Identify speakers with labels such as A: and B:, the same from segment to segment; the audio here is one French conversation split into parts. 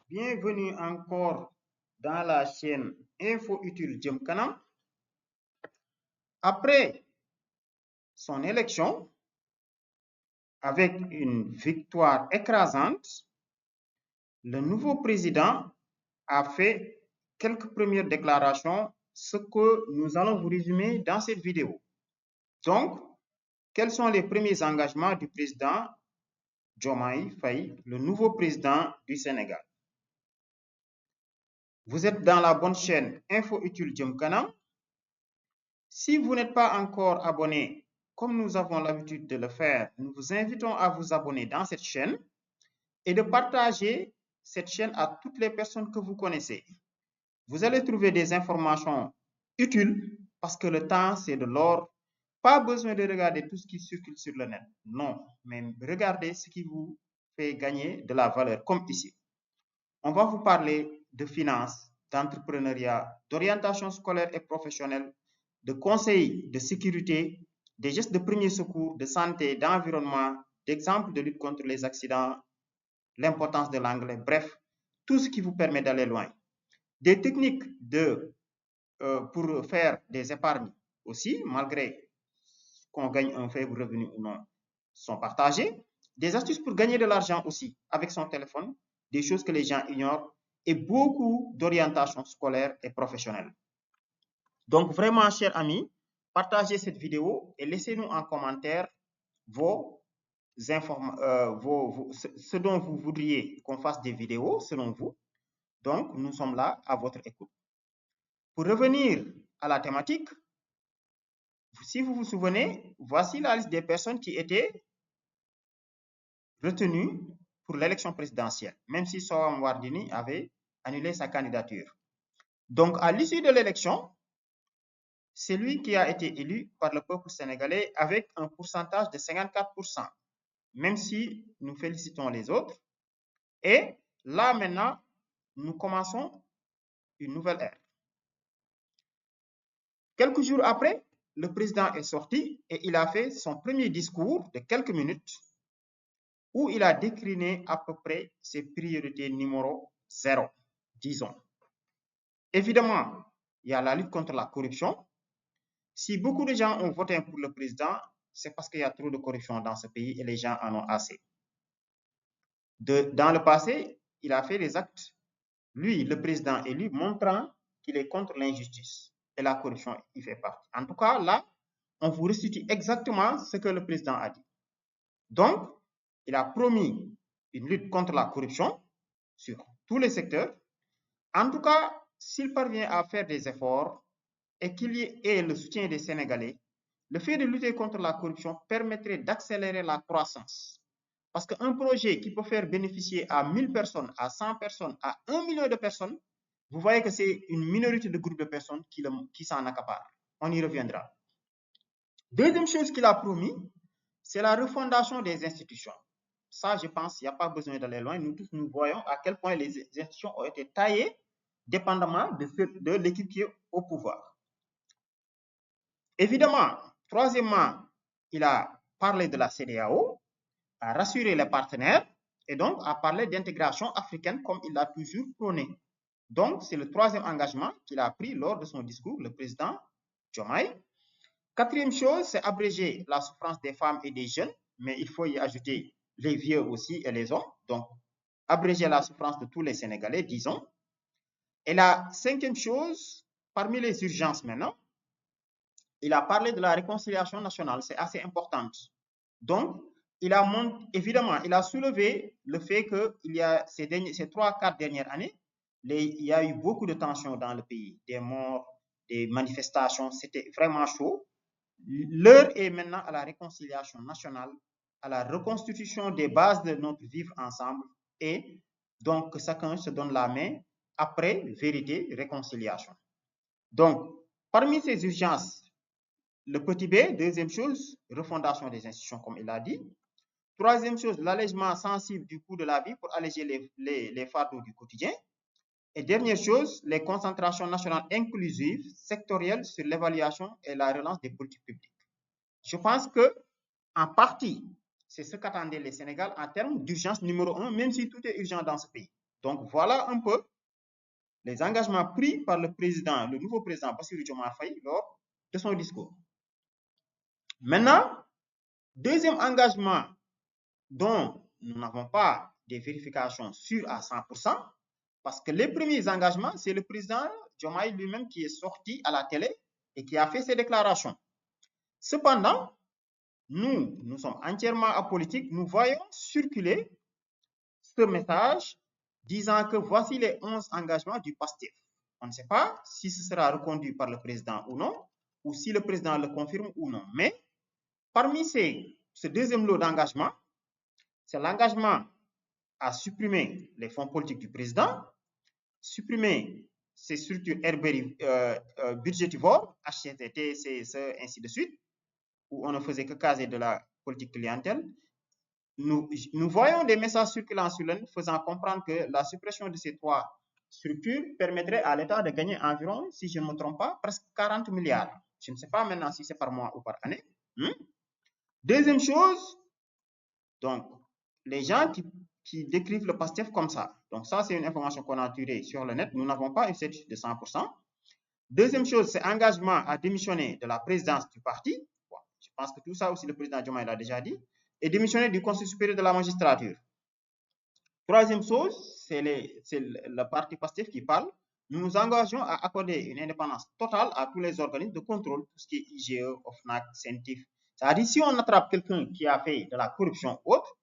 A: bienvenue encore dans la chaîne Info Utile Jëm Kanam. Après son élection, avec une victoire écrasante, le nouveau président a fait quelques premières déclarations, ce que nous allons vous résumer dans cette vidéo. Donc, quels sont les premiers engagements du président Diomaye Faye, le nouveau président du Sénégal? Vous êtes dans la bonne chaîne Info Utile Jëm Kanam. Si vous n'êtes pas encore abonné, comme nous avons l'habitude de le faire, nous vous invitons à vous abonner dans cette chaîne et de partager cette chaîne à toutes les personnes que vous connaissez. Vous allez trouver des informations utiles parce que le temps, c'est de l'or. Pas besoin de regarder tout ce qui circule sur le net. Non, mais regardez ce qui vous fait gagner de la valeur, comme ici. On va vous parler de finances, d'entrepreneuriat, d'orientation scolaire et professionnelle, de conseils de sécurité, des gestes de premier secours, de santé, d'environnement, d'exemples de lutte contre les accidents, l'importance de l'anglais, bref, tout ce qui vous permet d'aller loin. Des techniques pour faire des épargnes aussi, malgré qu'on gagne un faible revenu ou non, sont partagées. Des astuces pour gagner de l'argent aussi avec son téléphone, des choses que les gens ignorent, et beaucoup d'orientation scolaire et professionnelle. Donc vraiment, chers amis, partagez cette vidéo et laissez-nous en commentaire ce dont vous voudriez qu'on fasse des vidéos selon vous. Donc, nous sommes là à votre écoute. Pour revenir à la thématique, si vous vous souvenez, voici la liste des personnes qui étaient retenues pour l'élection présidentielle, même si Soham Wardini avait annulé sa candidature. Donc, à l'issue de l'élection, c'est lui qui a été élu par le peuple sénégalais avec un pourcentage de 54%, même si nous félicitons les autres. Et là, maintenant, nous commençons une nouvelle ère. Quelques jours après, le président est sorti et il a fait son premier discours de quelques minutes où il a décliné à peu près ses priorités numéro 0, disons. Évidemment, il y a la lutte contre la corruption. Si beaucoup de gens ont voté pour le président, c'est parce qu'il y a trop de corruption dans ce pays et les gens en ont assez. Dans le passé, il a fait des actes, lui, le président élu, montrant qu'il est contre l'injustice et la corruption y fait partie. En tout cas, là, on vous restitue exactement ce que le président a dit. Donc, il a promis une lutte contre la corruption sur tous les secteurs. En tout cas, s'il parvient à faire des efforts et qu'il y ait le soutien des Sénégalais, le fait de lutter contre la corruption permettrait d'accélérer la croissance. Parce qu'un projet qui peut faire bénéficier à 1000 personnes, à 100 personnes, à 1 million de personnes, vous voyez que c'est une minorité de groupes de personnes qui s'en accaparent. On y reviendra. Deuxième chose qu'il a promis, c'est la refondation des institutions. Ça, je pense, il n'y a pas besoin d'aller loin. Nous tous, nous voyons à quel point les institutions ont été taillées dépendamment de l'équipe qui est au pouvoir. Évidemment, troisièmement, il a parlé de la CEDEAO, a rassuré les partenaires et donc a parlé d'intégration africaine comme il l'a toujours prôné. Donc, c'est le troisième engagement qu'il a pris lors de son discours, le président Diomaye. Quatrième chose, c'est abréger la souffrance des femmes et des jeunes, mais il faut y ajouter les vieux aussi et les hommes. Donc, abréger la souffrance de tous les Sénégalais, disons. Et la cinquième chose, parmi les urgences maintenant, il a parlé de la réconciliation nationale, c'est assez important. Donc, évidemment, il a soulevé le fait qu'il y a ces 3-4 dernières années, il y a eu beaucoup de tensions dans le pays, des morts, des manifestations, c'était vraiment chaud. L'heure est maintenant à la réconciliation nationale, à la reconstitution des bases de notre vivre ensemble et donc que chacun se donne la main après vérité, réconciliation. Donc, parmi ces urgences, le petit b, deuxième chose, refondation des institutions, comme il a dit. Troisième chose, l'allègement sensible du coût de la vie pour alléger les fardeaux du quotidien. Et dernière chose, les concentrations nationales inclusives, sectorielles sur l'évaluation et la relance des politiques publiques. Je pense que, en partie, c'est ce qu'attendaient les Sénégal en termes d'urgence numéro 1, même si tout est urgent dans ce pays. Donc, voilà un peu les engagements pris par le nouveau président Bassirou Diomaye Faye lors de son discours. Maintenant, deuxième engagement dont nous n'avons pas des vérifications sûres à 100%, parce que les premiers engagements, c'est le président Diomaye lui-même qui est sorti à la télé et qui a fait ses déclarations. Cependant, nous sommes entièrement apolitiques, nous voyons circuler ce message disant que voici les 11 engagements du PASTEF. On ne sait pas si ce sera reconduit par le président ou non, ou si le président le confirme ou non. Mais parmi ce deuxième lot d'engagements, c'est l'engagement à supprimer les fonds politiques du président, supprimer ces structures budgétivores, HCT, CSE, ainsi de suite, où on ne faisait que caser de la politique clientèle. Nous voyons des messages circulant sur le net faisant comprendre que la suppression de ces trois structures permettrait à l'État de gagner environ, si je ne me trompe pas, presque 40 milliards. Je ne sais pas maintenant si c'est par mois ou par année. Deuxième chose, donc, les gens qui décrivent le PASTEF comme ça. Donc, ça, c'est une information qu'on a tirée sur le net. Nous n'avons pas une certitude de 100%. Deuxième chose, c'est engagement à démissionner de la présidence du parti. Bon, je pense que tout ça aussi, le président Diomaye l'a déjà dit. Et démissionner du Conseil supérieur de la magistrature. Troisième chose, c'est le parti PASTEF qui parle. Nous nous engageons à accorder une indépendance totale à tous les organismes de contrôle, tout ce qui est IGE, OFNAC, CENTIF. C'est-à-dire, si on attrape quelqu'un qui a fait de la corruption ou autre,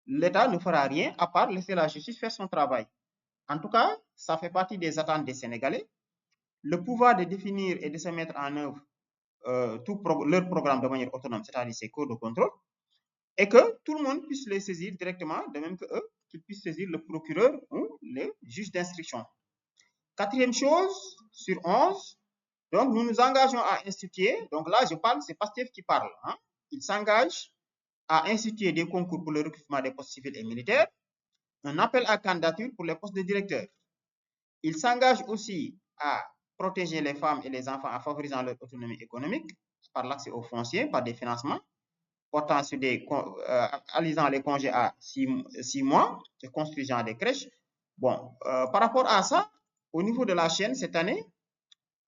A: l'État ne fera rien à part laisser la justice faire son travail. En tout cas, ça fait partie des attentes des Sénégalais. Le pouvoir de définir et de se mettre en œuvre leur programme de manière autonome, c'est-à-dire ces codes de contrôle, et que tout le monde puisse les saisir directement, de même que eux, qu'ils puissent saisir le procureur ou le juge d'instruction. Quatrième chose, sur 11, donc nous nous engageons à instituer, donc là je parle, c'est PASTEF qui parle, il s'engage à instituer des concours pour le recrutement des postes civils et militaires, un appel à candidature pour les postes de directeur. Il s'engage aussi à protéger les femmes et les enfants en favorisant leur autonomie économique par l'accès aux fonciers, par des financements, portant sur alisant les congés à 6 mois, construisant des crèches. Bon, par rapport à ça, au niveau de la chaîne, cette année,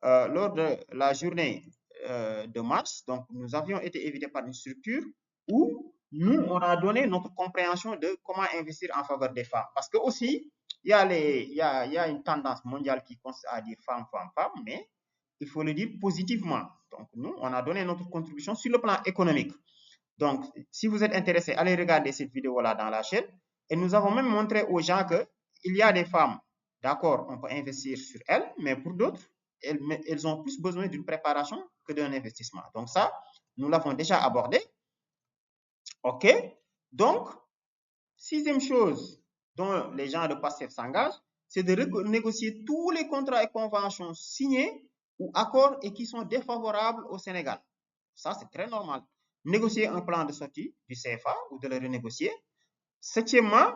A: lors de la journée de mars, donc nous avions été invités par une structure où nous, on a donné notre compréhension de comment investir en faveur des femmes. Parce que aussi, il y a une tendance mondiale qui consiste à dire femmes, femmes, femmes, mais il faut le dire positivement. Donc, nous, on a donné notre contribution sur le plan économique. Donc, si vous êtes intéressé, allez regarder cette vidéo-là dans la chaîne. Et nous avons même montré aux gens qu'il y a des femmes, d'accord, on peut investir sur elles, mais pour d'autres, elles ont plus besoin d'une préparation que d'un investissement. Donc ça, nous l'avons déjà abordé. OK. Donc, sixième chose dont les gens de PASTEF s'engagent, c'est de négocier tous les contrats et conventions signés ou accords et qui sont défavorables au Sénégal. Ça, c'est très normal. Négocier un plan de sortie du CFA ou de le renégocier. Septièmement,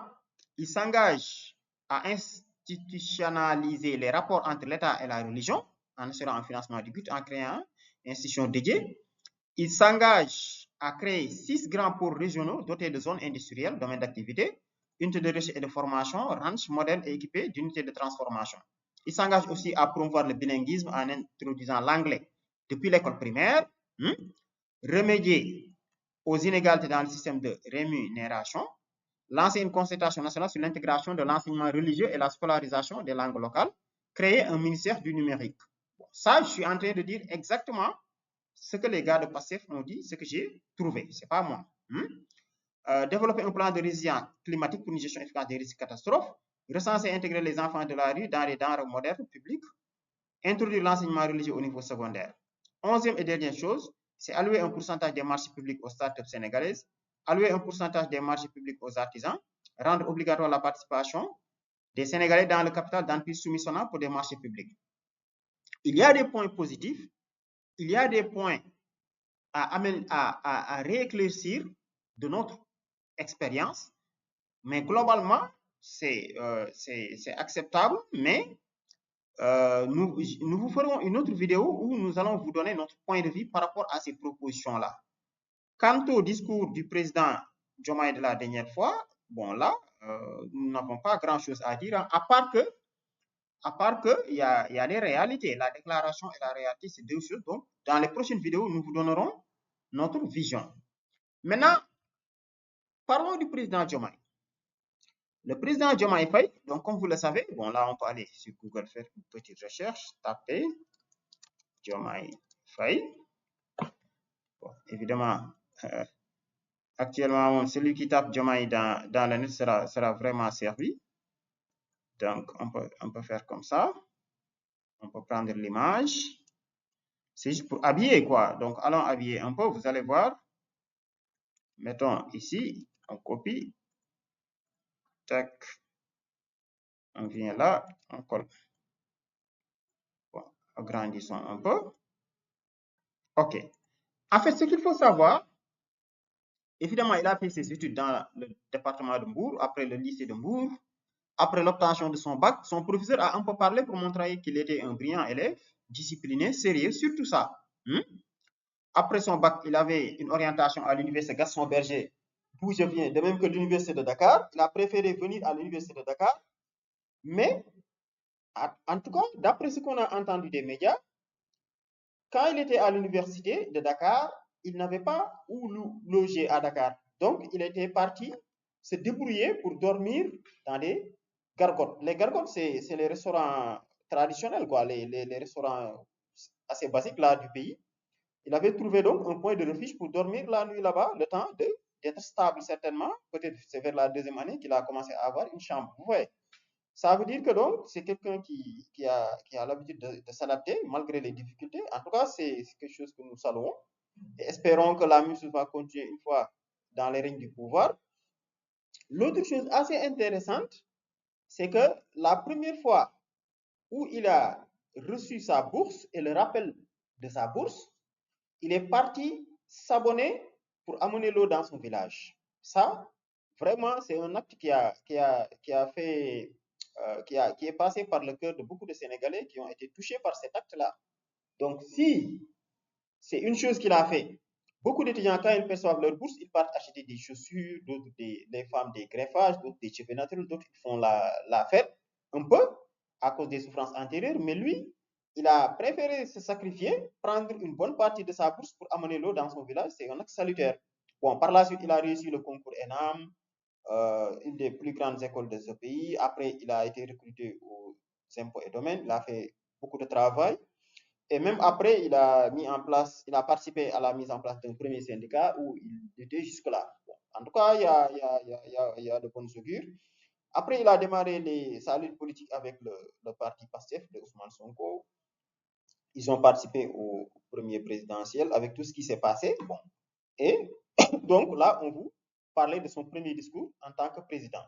A: il s'engage à institutionnaliser les rapports entre l'État et la religion en assurant un financement du but, en créant une institution dédiée. Il s'engage à créer 6 grands pôles régionaux dotés de zones industrielles, domaines d'activité, unités de recherche et de formation, ranch, modèles et équipés d'unités de transformation. Il s'engage aussi à promouvoir le bilinguisme en introduisant l'anglais depuis l'école primaire, remédier aux inégalités dans le système de rémunération, lancer une concertation nationale sur l'intégration de l'enseignement religieux et la scolarisation des langues locales, créer un ministère du numérique. Bon, ça, je suis en train de dire exactement ce que les gars de PASTEF ont dit, ce que j'ai trouvé, c'est pas moi. Développer un plan de résilience climatique pour une gestion efficace des risques catastrophes, recenser et intégrer les enfants de la rue dans les denrées modernes publiques, introduire l'enseignement religieux au niveau secondaire. 11e et dernière chose, c'est allouer un pourcentage des marchés publics aux startups sénégalaises, allouer un pourcentage des marchés publics aux artisans, rendre obligatoire la participation des Sénégalais dans le capital d'entreprises soumissionnables pour des marchés publics. Il y a des points positifs, il y a des points à rééclaircir de notre expérience, mais globalement, c'est acceptable, mais nous vous ferons une autre vidéo où nous allons vous donner notre point de vue par rapport à ces propositions-là. Quant au discours du président Diomaye de la dernière fois, bon là, nous n'avons pas grand-chose à dire, hein, à part que il y a des réalités. La déclaration et la réalité, c'est deux choses. Donc, dans les prochaines vidéos, nous vous donnerons notre vision. Maintenant, parlons du président Diomaye. Le président Diomaye Faye, donc comme vous le savez, bon là, on peut aller sur Google faire une petite recherche, taper Diomaye Faye. Bon, évidemment, actuellement, celui qui tape Diomaye dans le net sera vraiment servi. Donc, on peut faire comme ça. On peut prendre l'image. C'est juste pour habiller, quoi. Donc, allons habiller un peu. Vous allez voir. Mettons ici. On copie. Tac. On vient là. On colle. Bon, agrandissons un peu. OK. En fait, ce qu'il faut savoir, évidemment, il a fait ses études dans le département de Mbour, après le lycée de Mbour. Après l'obtention de son bac, son professeur a un peu parlé pour montrer qu'il était un brillant élève, discipliné, sérieux, surtout ça. Après son bac, il avait une orientation à l'université Gaston Berger, d'où je viens, de même que l'université de Dakar. Il a préféré venir à l'université de Dakar. Mais, en tout cas, d'après ce qu'on a entendu des médias, quand il était à l'université de Dakar, il n'avait pas où loger à Dakar. Donc, il était parti se débrouiller pour dormir dans des gargotes. Les gargotes, c'est les restaurants traditionnels, quoi, les restaurants assez basiques là du pays. Il avait trouvé donc un point de refuge pour dormir la nuit là-bas, le temps d'être stable certainement. Peut-être c'est vers la deuxième année qu'il a commencé à avoir une chambre. Vous voyez, ça veut dire que donc c'est quelqu'un qui a l'habitude de s'adapter malgré les difficultés. En tout cas, c'est quelque chose que nous saluons. Et espérons que la musique va continuer une fois dans les règnes du pouvoir. L'autre chose assez intéressante, c'est que la première fois où il a reçu sa bourse et le rappel de sa bourse, il est parti s'abonner pour amener l'eau dans son village. Ça, vraiment, c'est un acte qui est passé par le cœur de beaucoup de Sénégalais qui ont été touchés par cet acte-là. Donc, si c'est une chose qu'il a fait, beaucoup d'étudiants, quand ils perçoivent leur bourse, ils partent acheter des chaussures, d'autres, les femmes, des greffages, d'autres, des cheveux naturels, d'autres, ils font la fête un peu à cause des souffrances antérieures, mais lui, il a préféré se sacrifier, prendre une bonne partie de sa bourse pour amener l'eau dans son village. C'est un acte salutaire. Bon, par la suite, il a réussi le concours ENAM, une des plus grandes écoles de ce pays. Après, il a été recruté aux impôts et domaines. Il a fait beaucoup de travail. Et même après, il a participé à la mise en place d'un premier syndicat où il était jusque-là. Bon, en tout cas, il y a de bonnes augures. Après, il a démarré sa lutte politique avec le parti PASTEF de Ousmane Sonko. Ils ont participé au premier présidentiel avec tout ce qui s'est passé. Bon. Et donc là, on vous parlait de son premier discours en tant que président.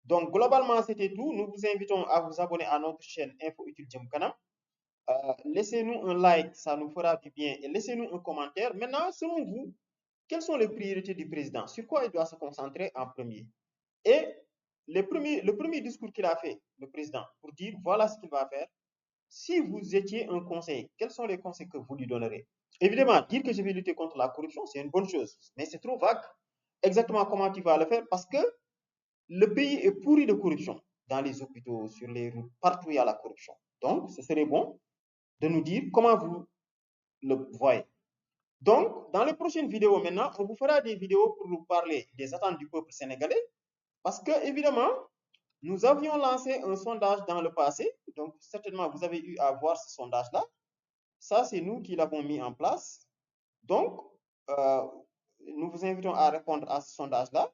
A: Donc, globalement, c'était tout. Nous vous invitons à vous abonner à notre chaîne Info Utile Jëm Kanam. Laissez-nous un like, ça nous fera du bien. Et laissez-nous un commentaire. Maintenant, selon vous, quelles sont les priorités du président? Sur quoi il doit se concentrer en premier? Et le premier discours qu'il a fait, le président, pour dire voilà ce qu'il va faire. Si vous étiez un conseil, quels sont les conseils que vous lui donnerez? Évidemment, dire que je vais lutter contre la corruption, c'est une bonne chose, mais c'est trop vague. Exactement comment tu vas le faire? Parce que le pays est pourri de corruption. Dans les hôpitaux, sur les routes, partout il y a la corruption. Donc, ce serait bon de nous dire comment vous le voyez. Donc, dans les prochaines vidéos maintenant, on vous fera des vidéos pour nous parler des attentes du peuple sénégalais. Parce que, évidemment, nous avions lancé un sondage dans le passé. Donc, certainement, vous avez eu à voir ce sondage-là. Ça, c'est nous qui l'avons mis en place. Donc, nous vous invitons à répondre à ce sondage-là.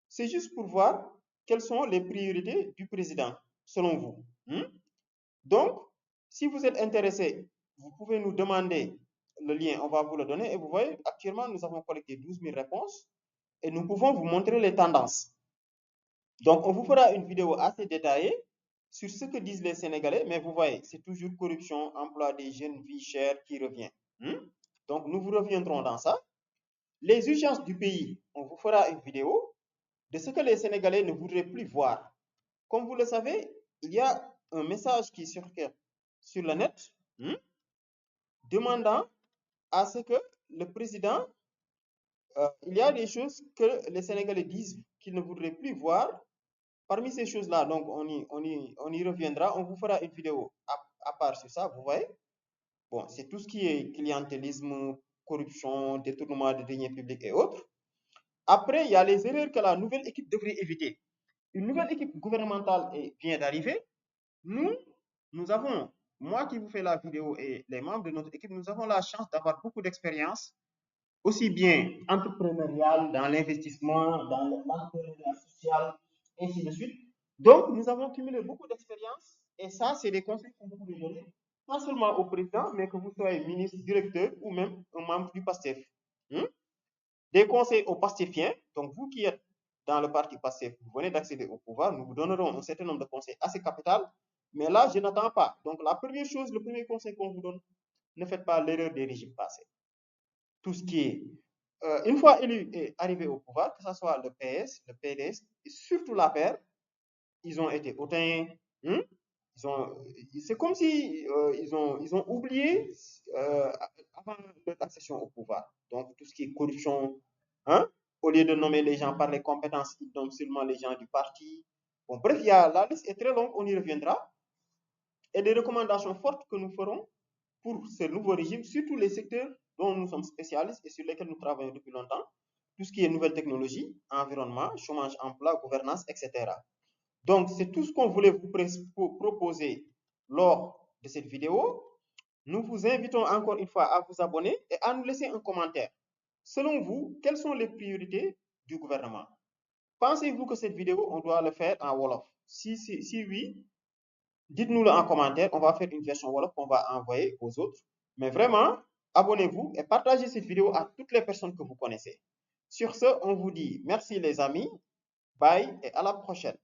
A: C'est juste pour voir quelles sont les priorités du président, selon vous. Donc, si vous êtes intéressé, vous pouvez nous demander le lien, on va vous le donner. Et vous voyez, actuellement, nous avons collecté 12 000 réponses et nous pouvons vous montrer les tendances. Donc, on vous fera une vidéo assez détaillée sur ce que disent les Sénégalais, mais vous voyez, c'est toujours corruption, emploi des jeunes, vie chère qui revient. Donc, nous vous reviendrons dans ça. Les urgences du pays, on vous fera une vidéo de ce que les Sénégalais ne voudraient plus voir. Comme vous le savez, il y a un message qui circule sur le net demandant à ce que le président, il y a des choses que les Sénégalais disent qu'il ne voudrait plus voir. Parmi ces choses-là, donc on y reviendra. On vous fera une vidéo à part sur ça, vous voyez. Bon, c'est tout ce qui est clientélisme, corruption, détournement de deniers publics et autres. Après, il y a les erreurs que la nouvelle équipe devrait éviter. Une nouvelle équipe gouvernementale vient d'arriver. Nous avons, moi qui vous fais la vidéo et les membres de notre équipe, nous avons la chance d'avoir beaucoup d'expérience, aussi bien entrepreneuriale, dans l'investissement, dans l'entrepreneuriat social, ainsi de suite. Donc, nous avons cumulé beaucoup d'expérience et ça, c'est des conseils qu'on peut vous donner, pas seulement au président, mais que vous soyez ministre, directeur ou même un membre du PASTEF. Des conseils aux pastefiens, donc vous qui êtes dans le parti PASTEF, vous venez d'accéder au pouvoir, nous vous donnerons un certain nombre de conseils assez capitaux, mais là, je n'attends pas. Donc, la première chose, le premier conseil qu'on vous donne, ne faites pas l'erreur des régimes passés. Tout ce qui est, une fois élu et arrivé au pouvoir, que ce soit le PS, le PDS, et surtout la paire, ils ont été hautains. C'est comme si ils ont oublié avant leur accession au pouvoir. Donc, tout ce qui est corruption, au lieu de nommer les gens par les compétences, ils nomment seulement les gens du parti. Bon, bref, la liste est très longue, on y reviendra. Et des recommandations fortes que nous ferons pour ce nouveau régime, surtout les secteurs dont nous sommes spécialistes et sur lesquels nous travaillons depuis longtemps, tout ce qui est nouvelles technologies, environnement, chômage, emploi, gouvernance, etc. Donc, c'est tout ce qu'on voulait vous proposer lors de cette vidéo. Nous vous invitons encore une fois à vous abonner et à nous laisser un commentaire. Selon vous, quelles sont les priorités du gouvernement? Pensez-vous que cette vidéo, on doit le faire en Wolof? Si oui, dites-nous-le en commentaire. On va faire une version Wolof qu'on va envoyer aux autres. Mais vraiment, abonnez-vous et partagez cette vidéo à toutes les personnes que vous connaissez. Sur ce, on vous dit merci les amis, bye et à la prochaine.